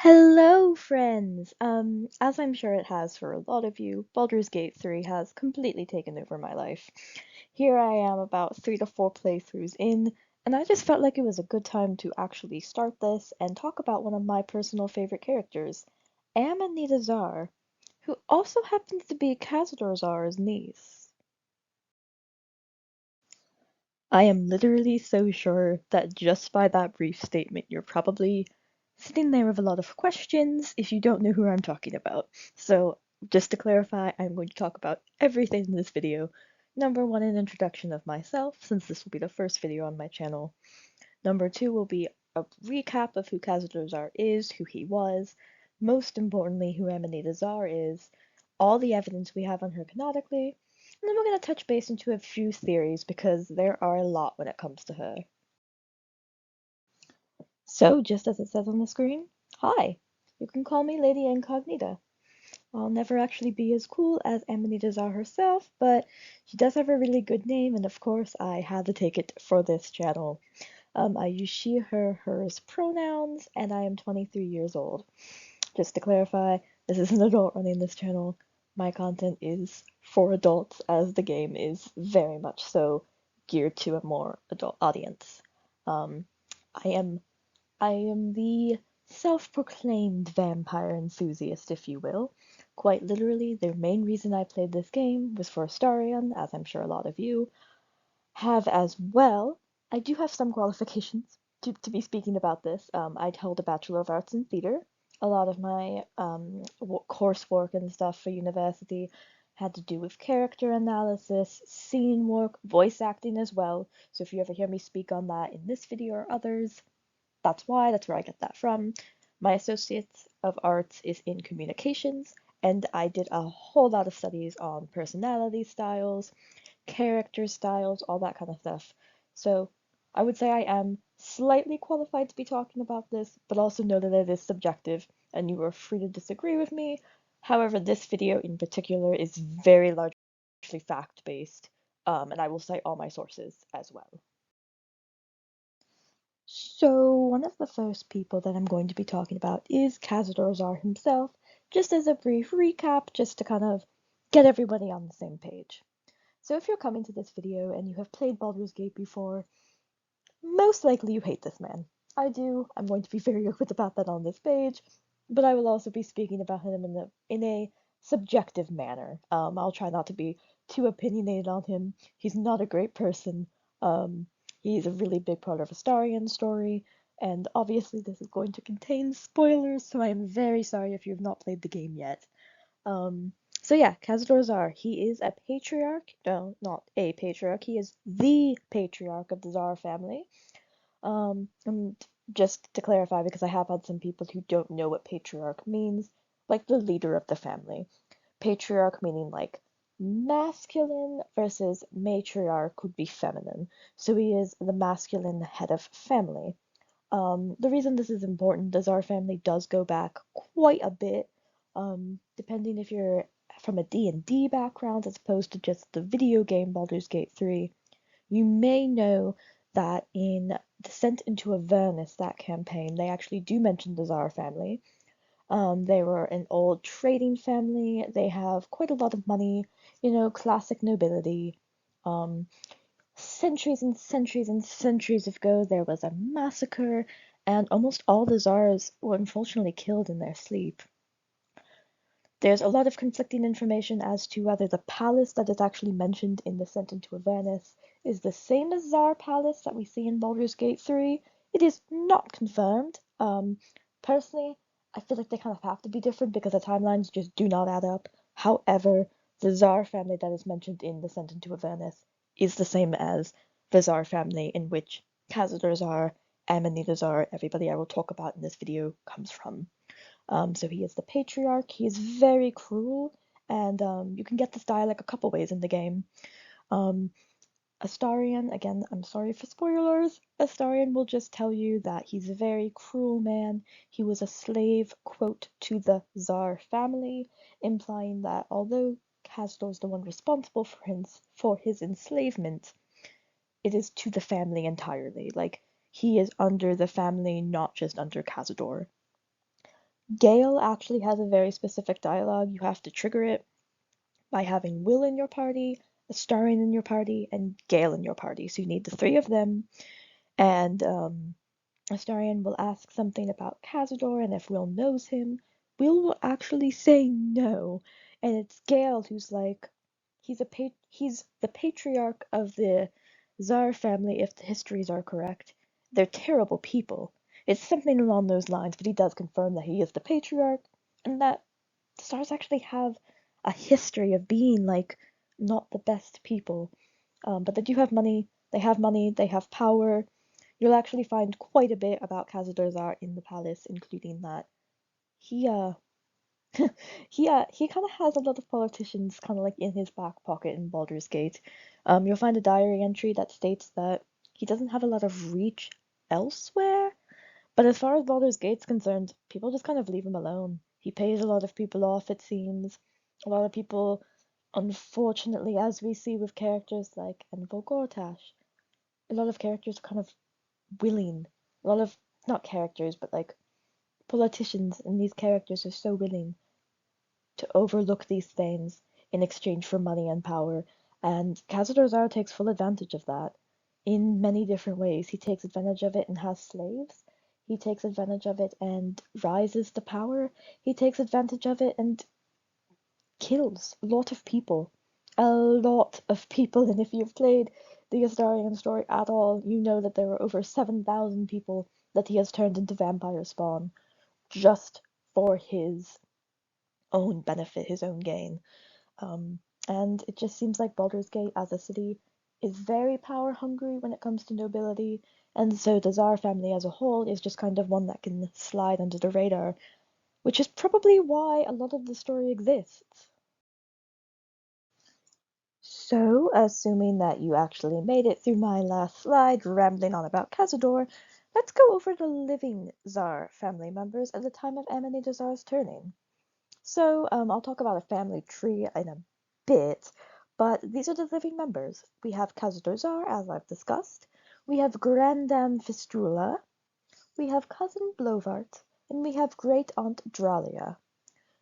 Hello, friends! As I'm sure it has for a lot of you, Baldur's Gate 3 has completely taken over my life. Here I am about 3 to 4 playthroughs in, and I just felt like it was a good time to actually start this and talk about one of my personal favorite characters, Amanita Szarr, who also happens to be Cazador Szarr's niece. I am literally so sure that just by that brief statement, you're probably sitting there with a lot of questions if you don't know who I'm talking about. So, just to clarify, I'm going to talk about everything in this video. Number one, an introduction of myself, since this will be the first video on my channel. Number two will be a recap of who Cazador Szarr is, who he was, most importantly, who Amanita Szarr is, all the evidence we have on her canonically, and then we're going to touch base into a few theories because there are a lot when it comes to her. So, just as it says on the screen, hi, you can call me Lady Incognita. I'll never actually be as cool as Amanita Szarr herself, but she does have a really good name, and of course I had to take it for this channel. I use she, her, hers pronouns, and I am 23 years old. Just to clarify, this is an adult running this channel. My content is for adults, as the game is very much so geared to a more adult audience. Um, I am the self-proclaimed vampire enthusiast, if you will. Quite literally, the main reason I played this game was for Astarion, as I'm sure a lot of you have as well. I do have some qualifications to be speaking about this. I'd held a Bachelor of Arts in Theatre. A lot of my coursework and stuff for university had to do with character analysis, scene work, voice acting as well. So if you ever hear me speak on that in this video or others, that's where I get that from. My Associate of Arts is in communications, and I did a whole lot of studies on personality styles, character styles, all that kind of stuff. So I would say I am slightly qualified to be talking about this, but also know that it is subjective, and you are free to disagree with me. However, this video in particular is very largely fact-based, and I will cite all my sources as well. So, one of the first people that I'm going to be talking about is Cazador Szarr himself, just as a brief recap, just to kind of get everybody on the same page. So if you're coming to this video and you have played Baldur's Gate before, most likely you hate this man. I do. I'm going to be very open about that on this page, but I will also be speaking about him in a subjective manner. I'll try not to be too opinionated on him. He's not a great person. Um, he's a really big part of Astarion's story, and obviously this is going to contain spoilers, so I am very sorry if you have not played the game yet. So yeah, Cazador Szarr, he is a patriarch. No, not a patriarch. He is the patriarch of the Szarr family. And just to clarify, because I have had some people who don't know what patriarch means, like the leader of the family. Patriarch meaning like masculine versus matriarch would be feminine. So he is the masculine head of family. The reason this is important, the Szarr family does go back quite a bit, depending if you're from a D&D background as opposed to just the video game Baldur's Gate 3. You may know that in Descent into Avernus, that campaign, they actually do mention the Szarr family. They were an old trading family. They have quite a lot of money, classic nobility. Centuries and centuries and centuries ago, there was a massacre, and almost all the Szarrs were unfortunately killed in their sleep. There's a lot of conflicting information as to whether the palace that is actually mentioned in Descent into Avernus is the same as Szarr Palace that we see in Baldur's Gate 3. It is not confirmed. Personally, I feel like they kind of have to be different because the timelines just do not add up. However, the Szarr family that is mentioned in Descent into Avernus is the same as the Szarr family in which Cazador Szarr, Amanita Szarr, everybody I will talk about in this video comes from. So he is the patriarch. He is very cruel, and you can get this dialect a couple ways in the game. Astarion, again, I'm sorry for spoilers. Astarion will just tell you that he's a very cruel man. He was a slave, quote, to the Szarr family, implying that although Cazador's the one responsible for his enslavement, it is to the family entirely. Like, he is under the family, not just under Cazador. Gale actually has a very specific dialogue. You have to trigger it by having Will in your party, Astarion in your party, and Gale in your party. So you need the three of them, and Astarion will ask something about Cazador, and if Will knows him, Will actually say no, and it's Gale who's like, he's the patriarch of the Szarr family if the histories are correct. They're terrible people. It's something along those lines, but he does confirm that he is the patriarch, and that the Szarrs actually have a history of being like not the best people. But they do have money. They have power. You'll actually find quite a bit about Cazador Szarr in the palace, including that he he kind of has a lot of politicians kind of like in his back pocket in Baldur's Gate. You'll find a diary entry that states that he doesn't have a lot of reach elsewhere, but as far as Baldur's Gate's concerned, people just kind of leave him alone. He pays a lot of people off, it seems. A lot of people, unfortunately, as we see with characters like Envo Gortash, a lot of characters are kind of willing. A lot of, not characters, but like politicians and these characters are so willing to overlook these things in exchange for money and power. And Cazador Szarr takes full advantage of that in many different ways. He takes advantage of it and has slaves. He takes advantage of it and rises to power. He takes advantage of it and kills a lot of people. A lot of people. And if you've played the Astarion story at all, you know that there are over 7,000 people that he has turned into vampire spawn just for his own benefit, his own gain. Um, and it just seems like Baldur's Gate as a city is very power hungry when it comes to nobility, and so the Szarr family as a whole is just kind of one that can slide under the radar, which is probably why a lot of the story exists. So, assuming that you actually made it through my last slide, rambling on about Cazador, let's go over the living Szarr family members at the time of Amanita Szarr's turning. So, I'll talk about a family tree in a bit, but these are the living members. We have Cazador Szarr, as I've discussed. We have Grandam Fistrula. We have Cousin Blovart. And we have Great Aunt Dralia.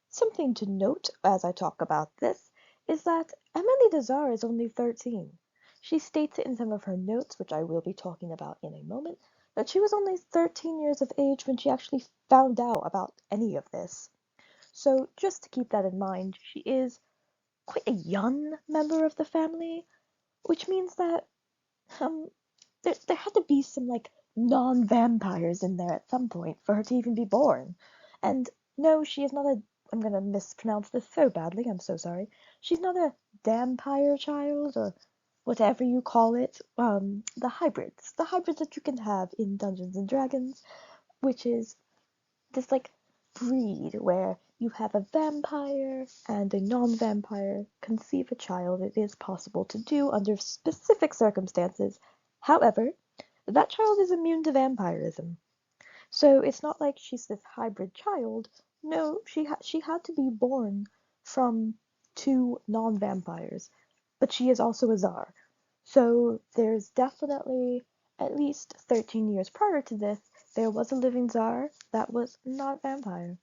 Something to note as I talk about this is that Amanita Szarr is only 13. She states it in some of her notes, which I will be talking about in a moment, that she was only 13 years of age when she actually found out about any of this. So just to keep that in mind, she is quite a young member of the family, which means that um there had to be some like non-vampires in there at some point for her to even be born. And no, she is not a, I'm gonna mispronounce this so badly, I'm so sorry. She's not a vampire child or whatever you call it. The hybrids that you can have in Dungeons and Dragons, which is this like breed where you have a vampire and a non-vampire conceive a child. It is possible to do under specific circumstances. However, that child is immune to vampirism. So it's not like she's this hybrid child. No, she had to be born from two non-vampires, but she is also a Szarr. So there's definitely at least 13 years prior to this, there was a living Szarr that was not vampire.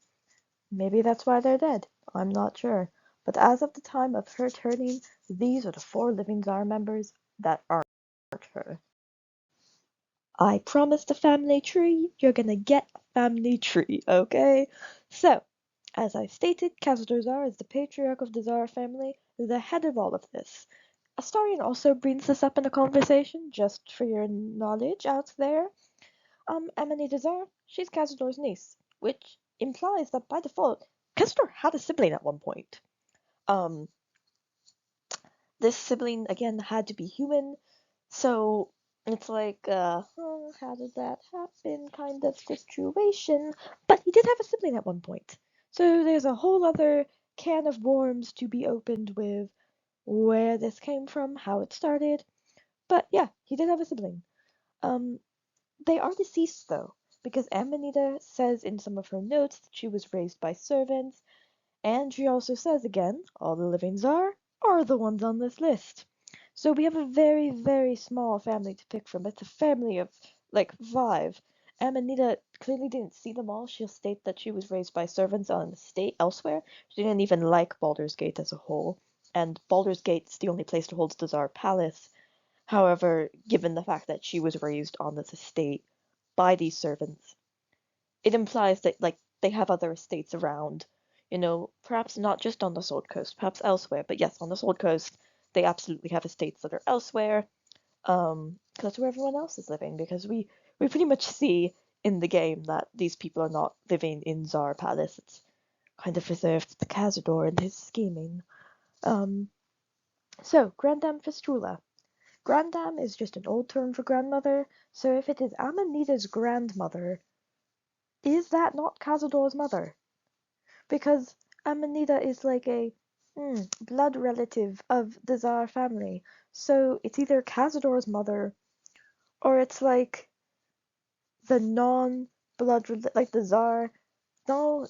Maybe that's why they're dead. I'm not sure. But as of the time of her turning, these are the four living Szarr members that aren't her. I promised a family tree, you're gonna get a family tree, okay? So, as I stated, Cazador Szarr is the patriarch of the Szarr family, the head of all of this. Astarion also brings this up in a conversation, just for your knowledge out there. Amanita Szarr, she's Cazador's niece, which implies that by default, Cazador had a sibling at one point. Um, this sibling, again, had to be human, so it's like, how did that happen kind of situation. But he did have a sibling at one point. So there's a whole other can of worms to be opened with where this came from, how it started. But yeah, he did have a sibling. Um, they are deceased though, because Amanita says in some of her notes that she was raised by servants, and she also says again, all the living Szarr are the ones on this list. So we have a very, very small family to pick from. It's a family of like five. Amanita clearly didn't see them all. She'll state that she was raised by servants on an estate elsewhere. She didn't even like Baldur's Gate as a whole, and Baldur's Gate's the only place to hold the Szarr Palace. However, given the fact that she was raised on this estate by these servants, it implies that like they have other estates around, perhaps not just on the Sword Coast, perhaps elsewhere, but yes, on the Sword Coast, they absolutely have estates that are elsewhere, 'cause that's where everyone else is living, because we pretty much see in the game that these people are not living in Szarr Palace. It's kind of reserved to the Cazador and his scheming. Um, so, Grandam Fistula. Grandam is just an old term for grandmother, so if it is Amanita's grandmother, is that not Cazador's mother? Because Amanita is like a blood relative of the Szarr family, so it's either Cazador's mother or it's like the non-blood like the Szarr. No,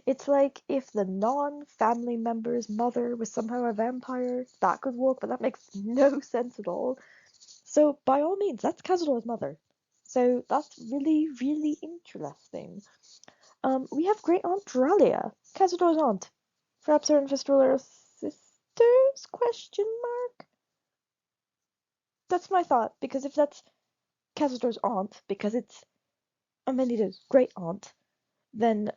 it's like if the non-family member's mother was somehow a vampire, that could work, but that makes no sense at all. So by all means, that's Cazador's mother. So that's really, really interesting. We have Great Aunt Dralia, Cazador's aunt. Perhaps her and Fistula are sisters? Question mark. That's my thought, because if that's Cazador's aunt, because it's Amanita's great aunt, then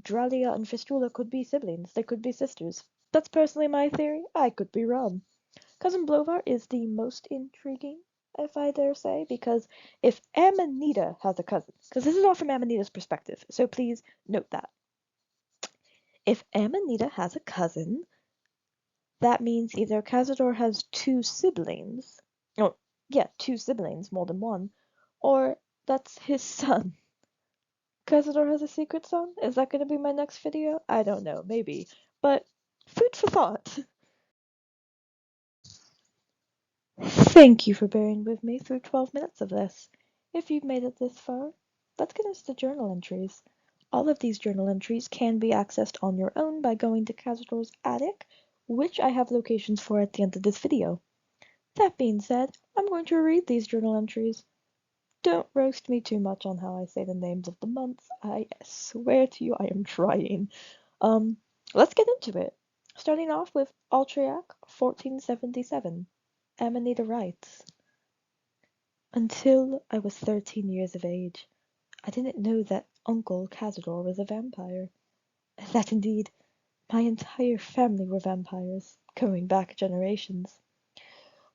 Dralia and Fistula could be siblings. They could be sisters. That's personally my theory. I could be wrong. Cousin Blovar is the most intriguing, if I dare say, because if Amanita has a cousin, because this is all from Amanita's perspective, so please note that. If Amanita has a cousin, that means either Cazador has two siblings, oh, yeah, two siblings, more than one, or that's his son. Cazador has a secret son? Is that going to be my next video? I don't know, maybe. But food for thought. Thank you for bearing with me through 12 minutes of this. If you've made it this far, let's get into the journal entries. All of these journal entries can be accessed on your own by going to Cazador's attic, which I have locations for at the end of this video. That being said, I'm going to read these journal entries. Don't roast me too much on how I say the names of the months. I swear to you I am trying. Let's get into it. Starting off with Altriac, 1477. Amanita writes, until I was 13 years of age, I didn't know that Uncle Cazador was a vampire. That indeed, my entire family were vampires, going back generations.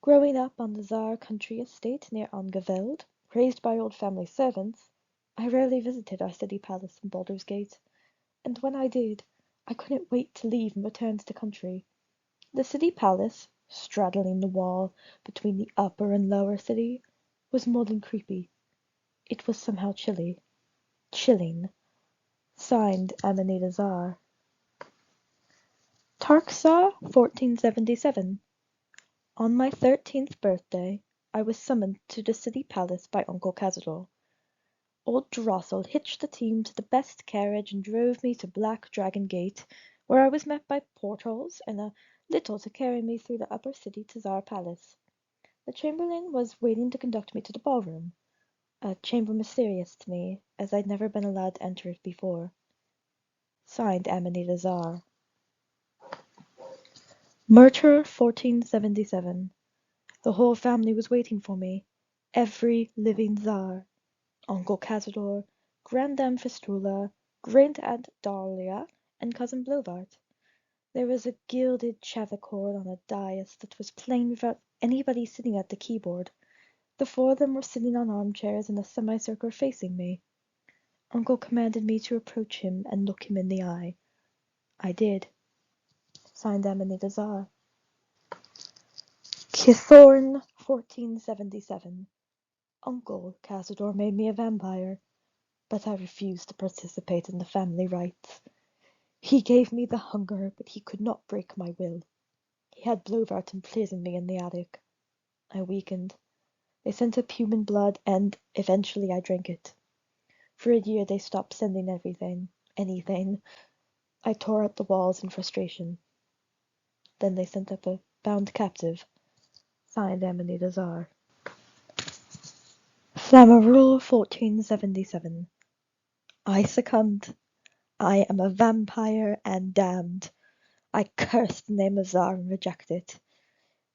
Growing up on the Szarr country estate near Angeveld, raised by old family servants, I rarely visited our city palace in Baldur's Gate, and when I did, I couldn't wait to leave and return to the country. The city palace, straddling the wall between the upper and lower city, was more than creepy. It was somehow chilling. Signed, Amanita Szarr. Tarksar, 1477. On my 13th birthday, I was summoned to the city palace by Uncle Cazador. Old Drossel hitched the team to the best carriage and drove me to Black Dragon Gate, where I was met by portals and a little to carry me through the upper city to Szarr Palace. The chamberlain was waiting to conduct me to the ballroom, a chamber mysterious to me, as I'd never been allowed to enter it before. Signed, Amanita Szarr. Murder, 1477. The whole family was waiting for me, every living Szarr. Uncle Cazador, Grandam Fistula, Great-aunt Dahlia, and Cousin Blovart. There was a gilded clavichord on a dais that was playing without anybody sitting at the keyboard. The four of them were sitting on armchairs in a semicircle facing me. Uncle commanded me to approach him and look him in the eye. I did. Signed, Amanita Szarr. Kithorn, 1477. Uncle Cazador made me a vampire, but I refused to participate in the family rites. He gave me the hunger, but he could not break my will. He had Blovart imprison me in the attic. I weakened. They sent up human blood, and eventually I drank it. For a year they stopped sending anything. I tore out the walls in frustration. Then they sent up a bound captive. Signed, Amanita Szarr. Slamarule 1477. I succumbed. I am a vampire and damned. I curse the name of Szarr and reject it.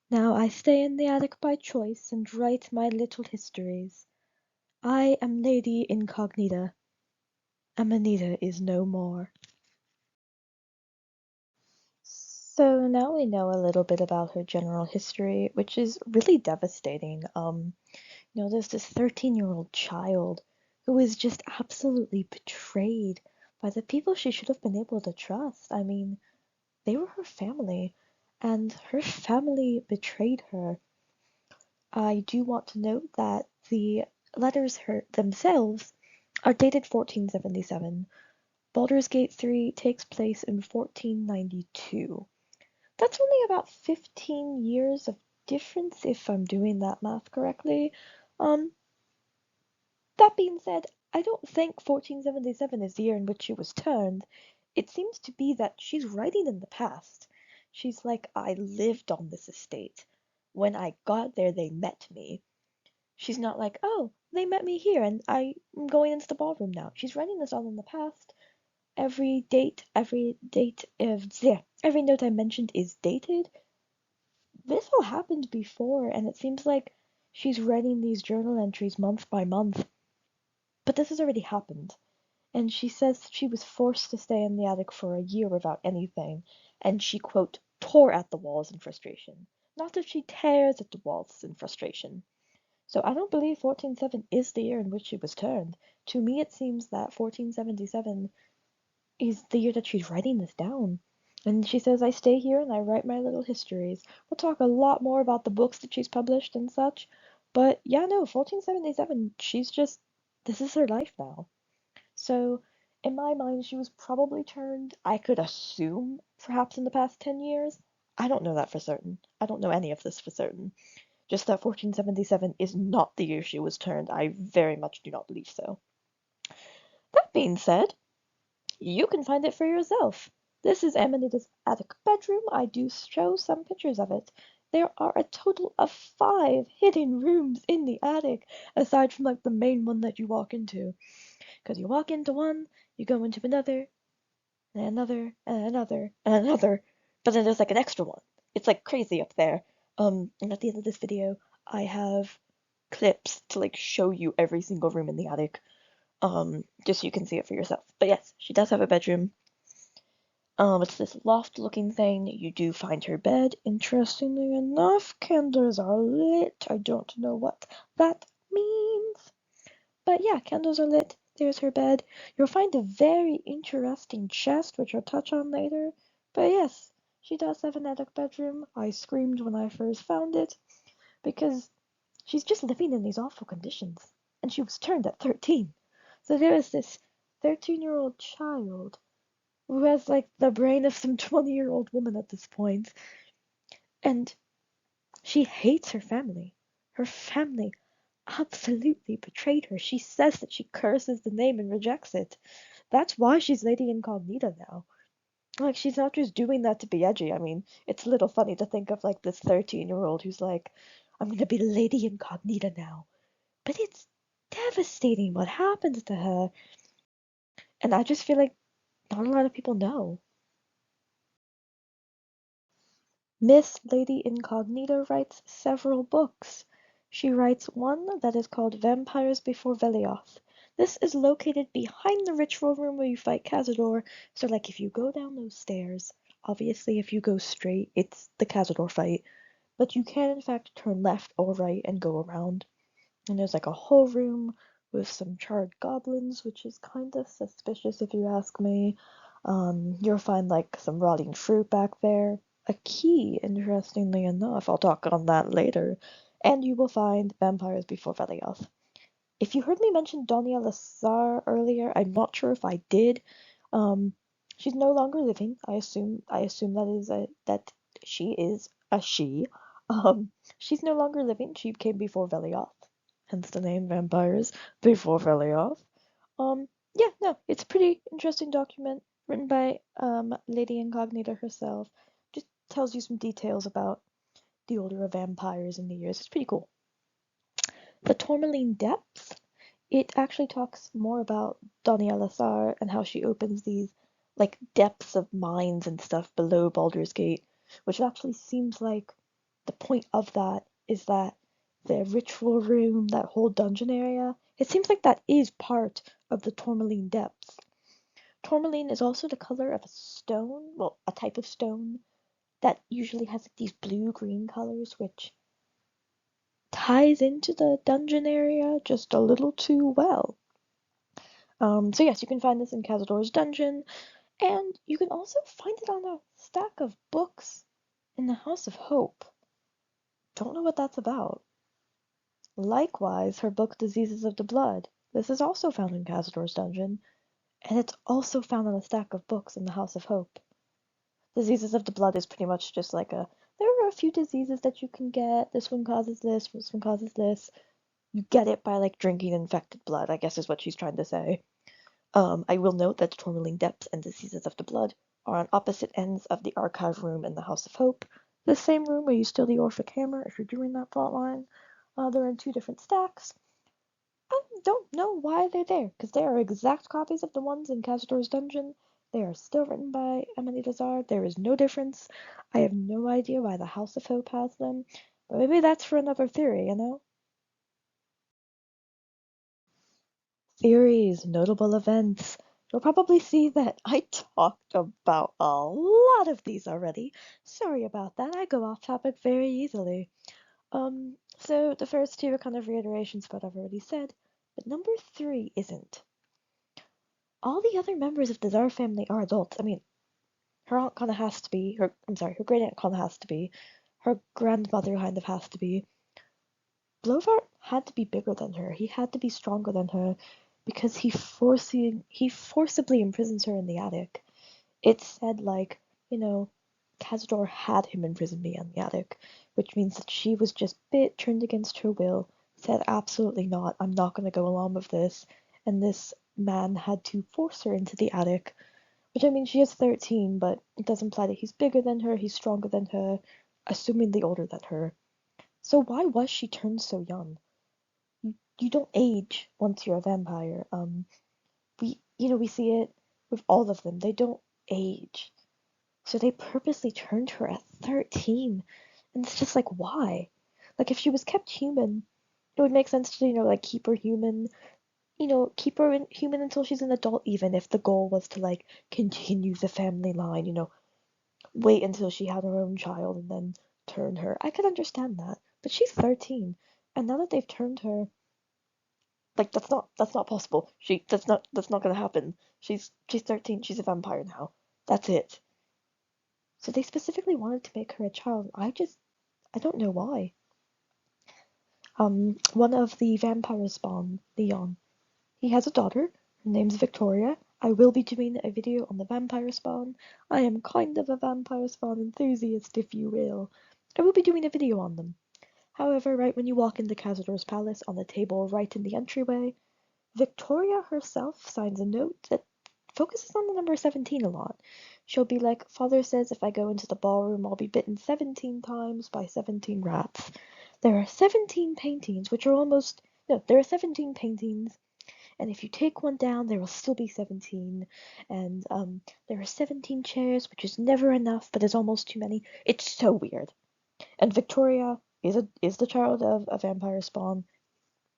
Now I stay in the attic by choice and write my little histories. I am Lady Incognita. Amanita is no more. So now we know a little bit about her general history, which is really devastating. There's this 13-year-old child who is just absolutely betrayed by the people she should have been able to trust. I mean, they were her family, and her family betrayed her. I do want to note that the letters themselves are dated 1477. Baldur's Gate 3 takes place in 1492. That's only about 15 years of difference, if I'm doing that math correctly. Um, That being said, I don't think 1477 is the year in which she was turned. It seems to be that she's writing in the past. She's like, I lived on this estate. When I got there, they met me. She's not like, oh, they met me here and I'm going into the ballroom now. She's writing this all in the past. Every note I mentioned is dated. This all happened before, and it seems like she's writing these journal entries month by month. But this has already happened. And she says she was forced to stay in the attic for a year without anything, and she, quote, tore at the walls in frustration. Not that she tears at the walls in frustration. So I don't believe 1407 is the year in which she was turned. To me, it seems that 1477 is the year that she's writing this down. And she says, I stay here and I write my little histories. We'll talk a lot more about the books that she's published and such. But yeah, no, 1477, this is her life now. So, in my mind, she was probably turned, I could assume, perhaps in the past 10 years. I don't know that for certain. I don't know any of this for certain. Just that 1477 is not the year she was turned. I very much do not believe so. That being said, you can find it for yourself. This is Amanita's attic bedroom. I do show some pictures of it. There are a total of 5 hidden rooms in the attic, aside from like the main one that you walk into. Because you walk into one, you go into another, and another, and another, and another. But then there's like an extra one. It's like crazy up there. And at the end of this video, I have clips to like show you every single room in the attic. Just so you can see it for yourself. But yes, she does have a bedroom. It's this loft-looking thing. You do find her bed. Interestingly enough, candles are lit. I don't know what that means. But yeah, candles are lit. There's her bed. You'll find a very interesting chest, which I'll touch on later. But yes, she does have an attic bedroom. I screamed when I first found it, because she's just living in these awful conditions. And she was turned at 13. So there is this 13-year-old child who has like the brain of some 20-year-old woman at this point. And she hates her family. Her family absolutely betrayed her. She says that she curses the name and rejects it. That's why she's Lady Incognita now. Like, she's not just doing that to be edgy. I mean, it's a little funny to think of like this 13-year-old who's like, I'm gonna be Lady Incognita now. But it's devastating what happens to her. And I just feel like not a lot of people know. Miss Lady Incognita writes several books. She writes one that is called Vampires Before Velioth. This is located behind the ritual room where you fight Cazador, so like if you go down those stairs, obviously if you go straight, it's the Cazador fight, but you can in fact turn left or right and go around. And there's like a whole room with some charred goblins, which is kinda suspicious if you ask me. You'll find like some rotting fruit back there. A key, interestingly enough, I'll talk on that later. And you will find vampires before Velioth. If you heard me mention Amanita Szarr earlier, I'm not sure if I did. Um, she's no longer living. I assume that she is a she. She's no longer living. She came before Velioth, hence the name Vampires Before Velioth. Yeah, no, it's a pretty interesting document written by Lady Incognita herself. Just tells you some details about the order of vampires in the years. It's pretty cool. The Tourmaline Depths, it actually talks more about Amanita Szarr and how she opens these like depths of mines and stuff below Baldur's Gate, which actually seems like the point of that is that the ritual room, that whole dungeon area, it seems like that is part of the Tourmaline Depths. Tourmaline is also the color of a stone, well, a type of stone that usually has like, these blue-green colors, which ties into the dungeon area just a little too well. So yes, you can find this in Cazador's dungeon, and you can also find it on a stack of books in the House of Hope. Don't know what that's about. Likewise, her book Diseases of the Blood. This is also found in Cazador's dungeon, and it's also found on a stack of books in the House of Hope. Diseases of the Blood is pretty much just like there are a few diseases that you can get. This one causes this one causes this. You get it by like drinking infected blood, I guess is what she's trying to say. I will note that Tourmaline Depths and Diseases of the Blood are on opposite ends of the archive room in the House of Hope. The same room where you steal the Orphic Hammer if you're doing that plotline. They're in two different stacks. I don't know why they're there, because they are exact copies of the ones in Cazador's dungeon. They are still written by Amanita Szarr. There is no difference. I have no idea why the House of Hope has them, but maybe that's for another theory, you know? Theories, notable events. You'll probably see that I talked about a lot of these already. Sorry about that, I go off topic very easily. So the first two are kind of reiterations of what I've already said, but number three isn't. All the other members of the Szarr family are adults. I mean, her aunt kind of has to be, her great aunt kind of has to be, her grandmother kind of has to be. Blowfart had to be bigger than her. He had to be stronger than her because he forcibly imprisons her in the attic. It said like, you know, Cazador had him imprison me in the attic, which means that she was just turned against her will, said absolutely not, I'm not going to go along with this, and this man had to force her into the attic, which I mean, she is 13, but it does imply that he's bigger than her, he's stronger than her, assumingly older than her. So why was she turned so young? You don't age once you're a vampire. We see it with all of them. They don't age. So they purposely turned her at 13. And it's just like, why? Like, if she was kept human, it would make sense to, like, keep her human, keep her human until she's an adult, even if the goal was to, like, continue the family line, wait until she had her own child and then turn her. I could understand that. But she's 13. And now that they've turned her, like, that's not possible. That's not gonna happen. She's 13, she's a vampire now. That's it. So they specifically wanted to make her a child. I don't know why. One of the vampire spawn, Leon, he has a daughter. Her name's Victoria. I will be doing a video on the vampire spawn. I am kind of a vampire spawn enthusiast, if you will. I will be doing a video on them. However, right when you walk into Cazador's palace, on the table right in the entryway, Victoria herself signs a note that focuses on the number 17 a lot. She'll be like, Father says if I go into the ballroom, I'll be bitten 17 times by 17 rats. There are 17 paintings, which are almost. No, there are 17 paintings, and if you take one down, there will still be 17. And there are 17 chairs, which is never enough, but is almost too many. It's so weird. And Victoria is the child of a vampire spawn.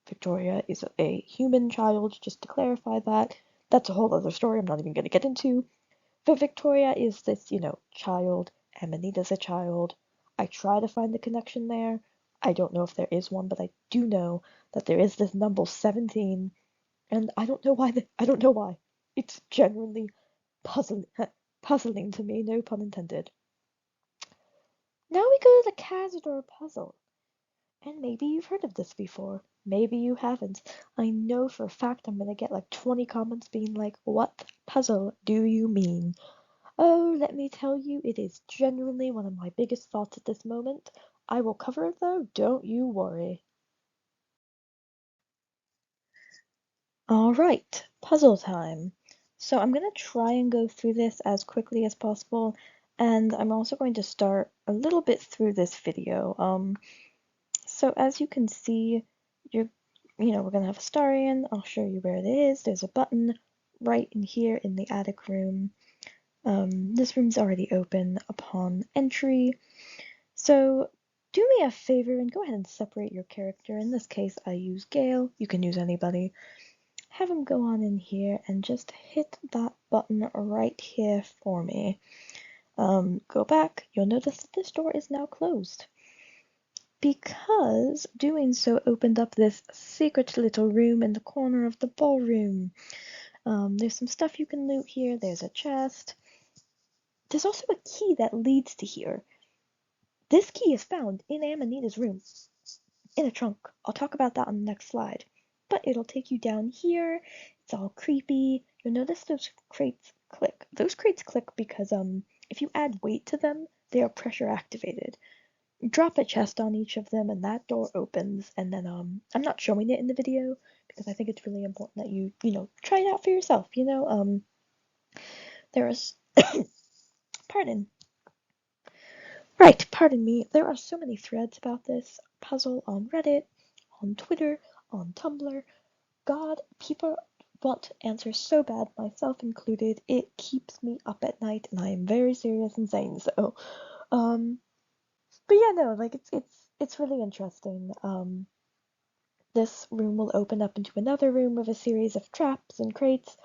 Victoria is a human child, just to clarify that. That's a whole other story I'm not even going to get into. But Victoria is this, child. Amanita's a child. I try to find the connection there. I don't know if there is one, but I do know that there is this number 17, and I don't know why. I don't know why. It's genuinely puzzling, puzzling to me, no pun intended. Now we go to the Cazador puzzle. And maybe you've heard of this before. Maybe you haven't. I know for a fact I'm gonna get like 20 comments being like, what puzzle do you mean? Oh, let me tell you, it is genuinely one of my biggest thoughts at this moment. I will cover it though, don't you worry. Alright, puzzle time. So I'm gonna try and go through this as quickly as possible, and I'm also going to start a little bit through this video. So as you can see, you're we're gonna have Astarion. I'll show you where it is. There's a button right in here in the attic room. This room's already open upon entry. So do me a favor and go ahead and separate your character. In this case, I use Gale. You can use anybody. Have him go on in here and just hit that button right here for me. Go back. You'll notice that this door is now closed, because doing so opened up this secret little room in the corner of the ballroom. There's some stuff you can loot here. There's a chest. There's also a key that leads to here. This key is found in Amanita's room, in a trunk. I'll talk about that on the next slide. But it'll take you down here. It's all creepy. You'll notice those crates click. Those crates click because if you add weight to them, they are pressure activated. Drop a chest on each of them and that door opens, and then I'm not showing it in the video because I think it's really important that you try it out for yourself. There's pardon me, there are so many threads about this puzzle on Reddit, on Twitter, on Tumblr. God, people want answers so bad, myself included. It keeps me up at night, and I am very serious in saying so. But yeah, no, like it's really interesting. This room will open up into another room with a series of traps and crates.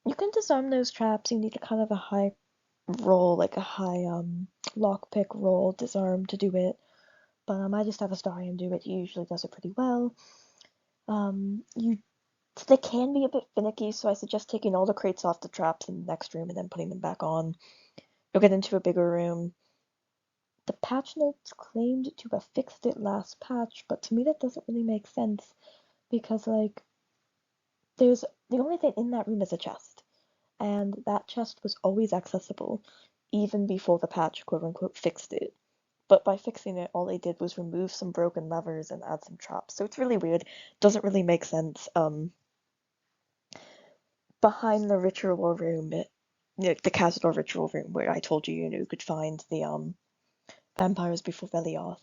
You can disarm those traps. You need a kind of a high roll, like a high lockpick roll disarm to do it. But I just have Astarion do it. He usually does it pretty well. They can be a bit finicky, so I suggest taking all the crates off the traps in the next room and then putting them back on. You'll get into a bigger room. The patch notes claimed to have fixed it last patch, but to me that doesn't really make sense, because the only thing in that room is a chest, and that chest was always accessible, even before the patch quote-unquote fixed it. But by fixing it, all they did was remove some broken levers and add some traps, so it's really weird. Doesn't really make sense. Behind the ritual room, the Cazador ritual room, where I told you, you could find the vampires before Velioth,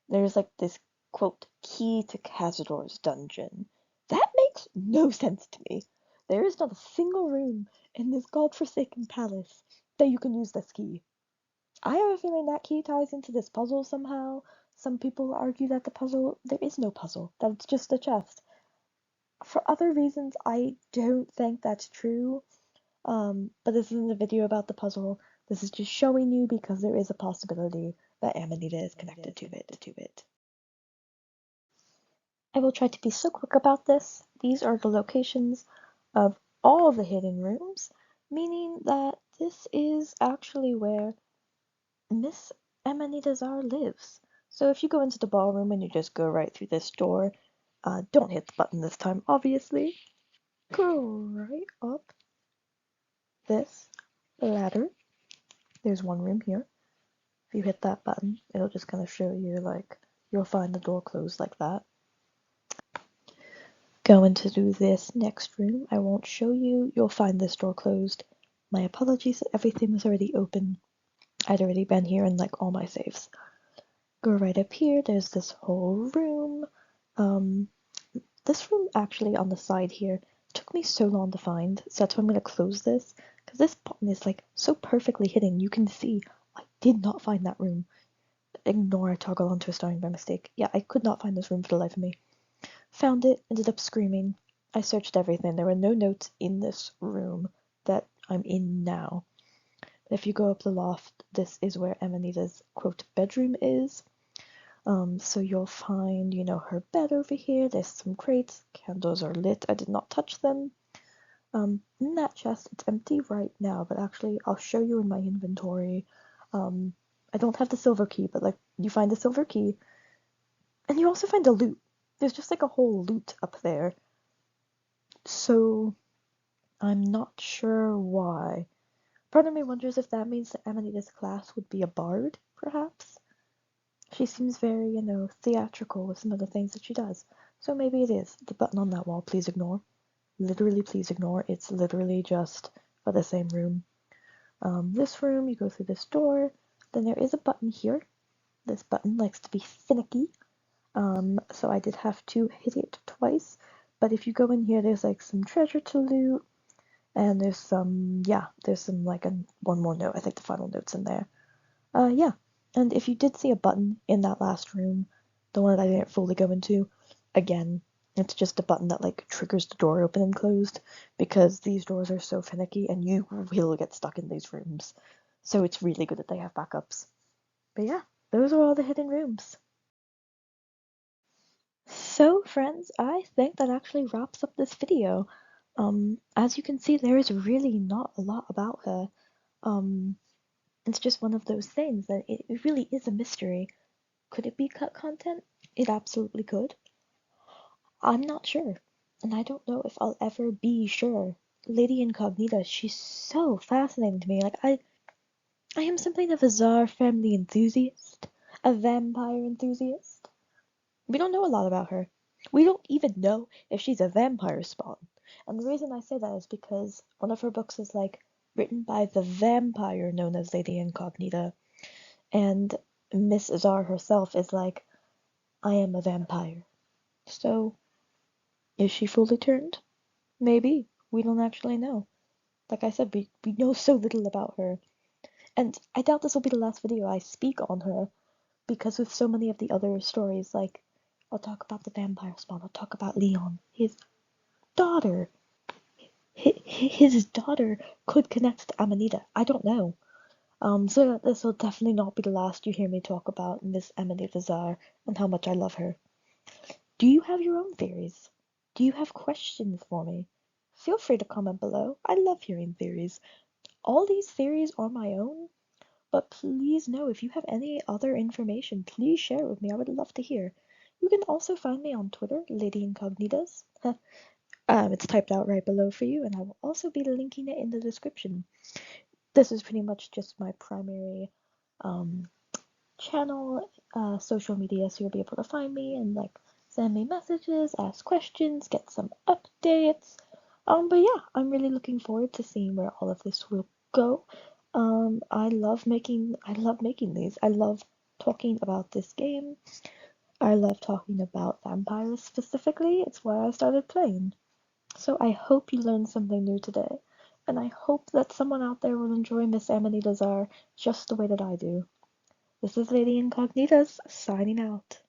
there's like this quote key to Cazador's dungeon. That makes no sense to me. There is not a single room in this godforsaken palace that you can use this key. I have a feeling that key ties into this puzzle somehow. Some people argue that there is no puzzle, that it's just a chest. For other reasons, I don't think that's true. But this isn't a video about the puzzle. This is just showing you because there is a possibility that Amanita is connected to it. I will try to be so quick about this. These are the locations of all the hidden rooms, meaning that this is actually where Miss Amanita Szarr lives. So if you go into the ballroom and you just go right through this door, don't hit the button this time, obviously. Go right up this ladder. There's one room here. If you hit that button, it'll just kind of show you, like, you'll find the door closed like that. Going to do this next room. I won't show you. You'll find this door closed. My apologies, everything was already open. I'd already been here in, like, all my saves. Go right up here. There's this whole room. This room actually on the side here took me so long to find, so that's why I'm going to close this, because this button is, like, so perfectly hidden. You can see I did not find that room. Ignore I toggle onto a starring by mistake. Yeah, I could not find this room for the life of me. Found it, ended up screaming. I searched everything. There were no notes in this room that I'm in now. But if you go up the loft, this is where Amanita's, quote, bedroom is. So you'll find, her bed over here. There's some crates. Candles are lit. I did not touch them. In that chest, it's empty right now, but actually I'll show you in my inventory. I don't have the silver key, but, like, you find the silver key, and you also find a loot. There's just, like, a whole loot up there. So I'm not sure why. Part of me wonders if that means that Amanita's class would be a bard, perhaps? She seems very, theatrical with some of the things that she does. So maybe it is. The button on that wall, please ignore. Literally, please ignore. It's literally just for the same room. This room, you go through this door. Then there is a button here. This button likes to be finicky. So I did have to hit it twice. But if you go in here, there's like some treasure to loot, and there's some, yeah, there's some like one more note. I think the final note's in there. Yeah. And if you did see a button in that last room, the one that I didn't fully go into, again, it's just a button that like triggers the door open and closed because these doors are so finicky and you will get stuck in these rooms. So it's really good that they have backups. But yeah, those are all the hidden rooms. So friends, I think that actually wraps up this video. As you can see, there is really not a lot about her. Um, it's just one of those things that it really is a mystery. Could it be cut content? It absolutely could. I'm not sure, and I don't know if I'll ever be sure. Lady Incognita, she's so fascinating to me. Like I am something of a Szarr family enthusiast, a vampire enthusiast. We don't know a lot about her. We don't even know if she's a vampire spawn. And the reason I say that is because one of her books is like written by the vampire known as Lady Incognita, and Miss Szarr herself is like, I am a vampire. So, is she fully turned? Maybe. We don't actually know. Like I said, we know so little about her. And I doubt this will be the last video I speak on her, because with so many of the other stories, like, I'll talk about the vampire spawn, I'll talk about Leon, his daughter. His daughter could connect to Amanita. I don't know. So this will definitely not be the last you hear me talk about Miss Amanita Szarr and how much I love her. Do you have your own theories? Do you have questions for me? Feel free to comment below. I love hearing theories. All these theories are my own, but please know if you have any other information, please share it with me. I would love to hear. You can also find me on Twitter, Lady Incognitas. It's typed out right below for you, and I will also be linking it in the description. This is pretty much just my primary um, channel, social media, so you'll be able to find me and like send me messages, ask questions, get some updates. But yeah, I'm really looking forward to seeing where all of this will go. I love making these. I love talking about this game. I love talking about vampires specifically. It's why I started playing. So I hope you learned something new today, and I hope that someone out there will enjoy Miss Amanita Szarr just the way that I do. This is Lady Incognitas signing out.